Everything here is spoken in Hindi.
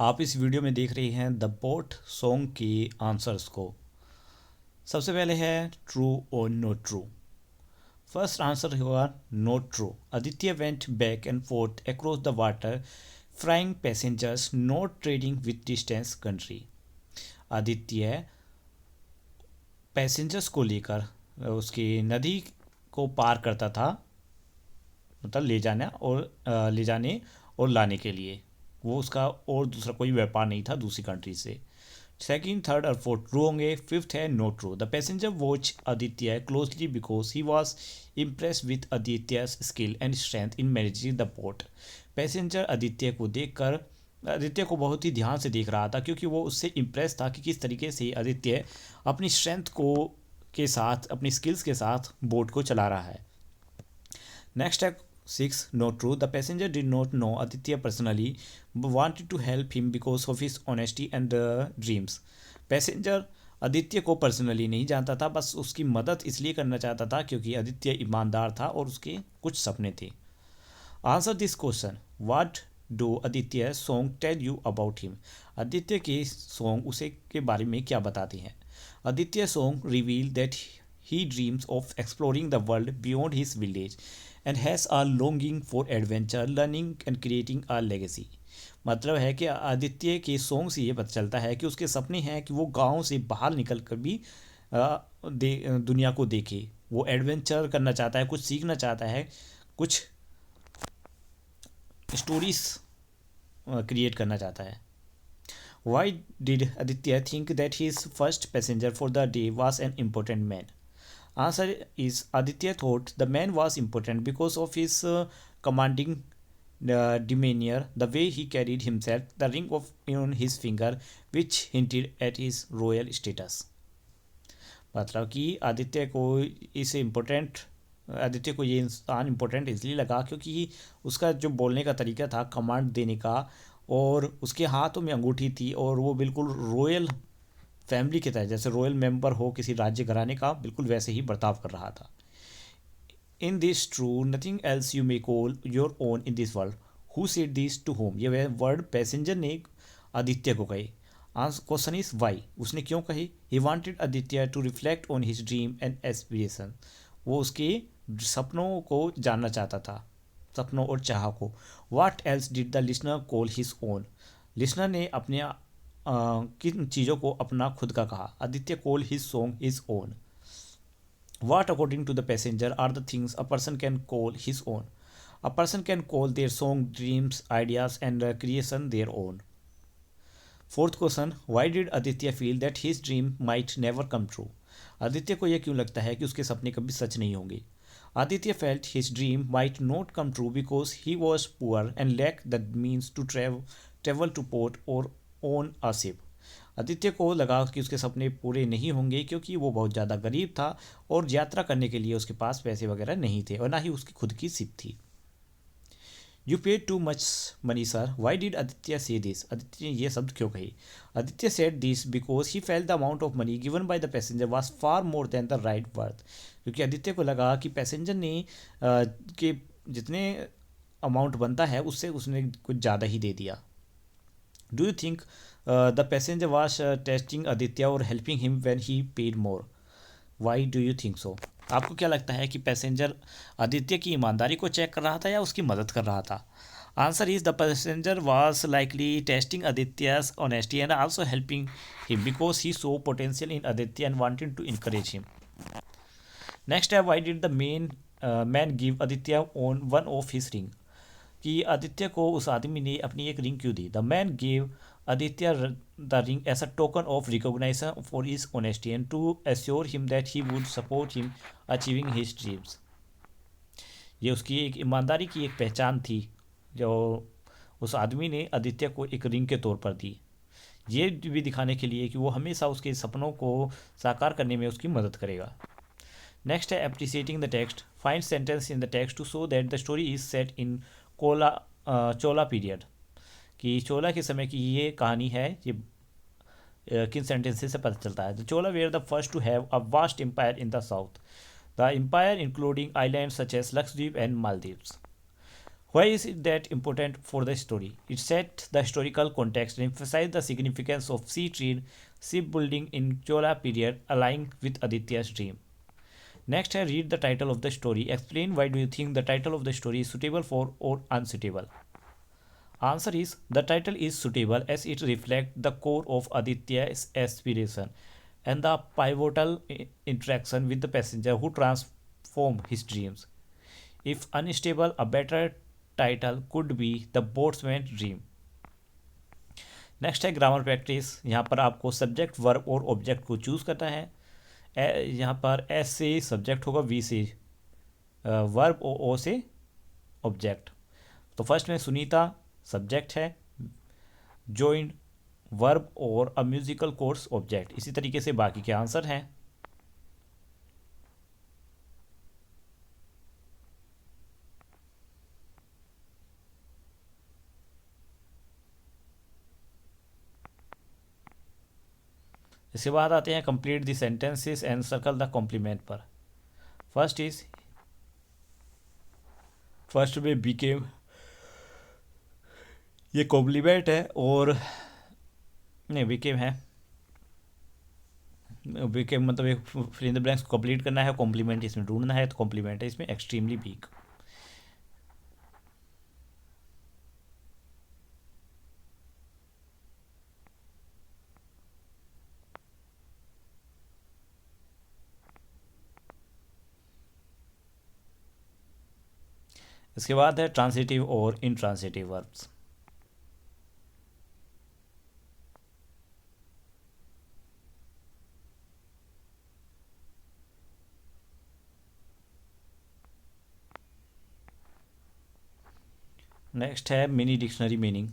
आप इस वीडियो में देख रहे हैं द बोट सॉन्ग के आंसर्स को। सबसे पहले है ट्रू और नॉट ट्रू। फर्स्ट आंसर होगा not true. Aditya went back and fourth across the water frying passengers not trading with distance country. Aditya passengers को लेकर उसकी नदी को पार करता था, मतलब ले जाने और लाने के लिए। वो उसका और दूसरा कोई व्यापार नहीं था दूसरी कंट्री से। सेकंड, थर्ड और फोर्थ ट्रू होंगे। फिफ्थ है not true. The passenger watch Aditya closely because he was impress with Aditya skill and strength in managing the boat. Passenger Aditya को बहुत ही ध्यान से देख रहा था क्योंकि वो उससे इम्प्रेस था कि किस तरीके से आदित्य अपनी स्ट्रेंथ को के साथ, अपनी स्किल्स के साथ बोट को चला रहा है। नेक्स्ट है six, not true. The passenger did not know Aditya personally wanted to help him because of his honesty and dreams. Passenger Aditya को पर्सनली नहीं जानता था, बस उसकी मदद इसलिए करना चाहता था क्योंकि आदित्य ईमानदार था और उसके कुछ सपने थे। Answer this question. What do Aditya song tell you about him. Aditya के सॉन्ग उसे के बारे में क्या बताते हैं। Aditya song reveal that he dreams of exploring the world beyond his village and has a longing for adventure learning and creating a legacy. मतलब है कि आदित्य के सॉन्ग से ये पता चलता है कि उसके सपने हैं कि वो गांव से बाहर निकल कर भी दुनिया को देखे। वो एडवेंचर करना चाहता है, कुछ सीखना चाहता है, कुछ स्टोरीज क्रिएट करना चाहता है। Why did Aditya think that his first passenger for the day was an important man. Answer is Aditya thought the man was important because of his commanding demeanor, the way he carried himself, the ring on his finger, which hinted at his royal status. मतलब कि आदित्य को ये इंसान इम्पोर्टेंट इसलिए लगा क्योंकि उसका जो बोलने का तरीका था, कमांड देने का, और उसके हाथों में अंगूठी थी और वो बिल्कुल रॉयल फैमिली की तरह, जैसे रॉयल मेंबर हो किसी राज्य घराने का, बिल्कुल वैसे ही बर्ताव कर रहा था। In this true nothing else you may call your own in this world. Who said this to whom. ये वर्ड पैसेंजर ने आदित्य को कहे। Question is why. उसने क्यों कही। He wanted Aditya to reflect on his dream and aspiration. वो उसके सपनों को जानना चाहता था, सपनों और चाह को। वाट else did the listener call his own. Listener ने अपने किन चीज़ों को अपना खुद का कहा। Aditya call his song his own. What, according to the passenger, are the things a person can call his own? A person can call their song, dreams, ideas, and creation their own. Fourth question, why did Aditya feel that his dream might never come true? Aditya को यह क्यों लगता है कि उसके सपने कभी सच नहीं होंगे। Aditya felt his dream might not come true because he was poor and lacked the means to travel to port or own a ship. Aditya को लगा कि उसके सपने पूरे नहीं होंगे क्योंकि वो बहुत ज़्यादा गरीब था और यात्रा करने के लिए उसके पास पैसे वगैरह नहीं थे और ना ही उसकी खुद की सिप थी। You paid too much money sir. Why did Aditya से दिस। आदित्य ने ये शब्द क्यों कही। Aditya said this because he felt the amount of money given by the passenger was far more than the right worth. क्योंकि आदित्य को लगा कि पैसेंजर ने के जितने अमाउंट बनता है उससे उसने कुछ ज़्यादा ही दे दिया। Do you think the passenger was testing Aditya और helping him when he paid more. Why do you think so. आपको क्या लगता है कि पैसेंजर आदित्य की ईमानदारी को चेक कर रहा था या उसकी मदद कर रहा था। Answer is the passenger was likely testing Aditya's honesty and also helping him because he saw potential in Aditya and wanted to encourage him. Next है why did the man give Aditya on one of his ring. कि आदित्य को उस आदमी ने अपनी एक रिंग क्यों दी। The man gave Aditya the ring as a token of recognisation for his honesty and to assure him that he would support him achieving his dreams. ये उसकी एक ईमानदारी की एक पहचान थी जो उस आदमी ने आदित्य को एक रिंग के तौर पर दी, ये भी दिखाने के लिए कि वो हमेशा उसके सपनों को साकार करने में उसकी मदद करेगा। नेक्स्ट है appreciating the text. Find sentence in the text to show that the story is set in Chola period. कि चोला के समय की ये कहानी है, ये किन सेंटेंसेस से पता चलता है। The Chola were the first to have a vast empire in the south, the empire including island such as Lakshadweep and Maldives. Why is it that important for the story? It sets the historical context and emphasizes the significance of sea trade, shipbuilding in Chola period, aligning with Aditya's dream. Next, I read the title of the story. Explain why do you think the title of the story is suitable for or unsuitable. Answer is the title is suitable as it reflects the core of Aditya's aspiration and the pivotal interaction with the passenger who transform his dreams. If unstable, a better title could be The Boatsman's Dream. Next है ग्रामर प्रैक्टिस। यहाँ पर आपको सब्जेक्ट वर्ब और ऑब्जेक्ट को चूज़ करना है। यहाँ पर एस से सब्जेक्ट होगा, वी से वर्ब और ओ से ऑब्जेक्ट। तो फर्स्ट में सुनीता सब्जेक्ट है, जॉइंड वर्ब और अ म्यूजिकल कोर्स ऑब्जेक्ट। इसी तरीके से बाकी के आंसर हैं। इसके बाद आते हैं complete the sentences and circle the complement पर। फर्स्ट में बीकेम, ये कॉम्प्लीमेंट है और नहीं बीकेम है, बीकेम मतलब एक फिल इन द ब्लैंक्स को कंप्लीट करना है, कॉम्प्लीमेंट इसमें ढूंढना है, तो कॉम्प्लीमेंट है इसमें एक्सट्रीमली वीक। इसके बाद है ट्रांसिटिव और इंट्रांसिटिव वर्ब्स। नेक्स्ट है मिनी डिक्शनरी मीनिंग।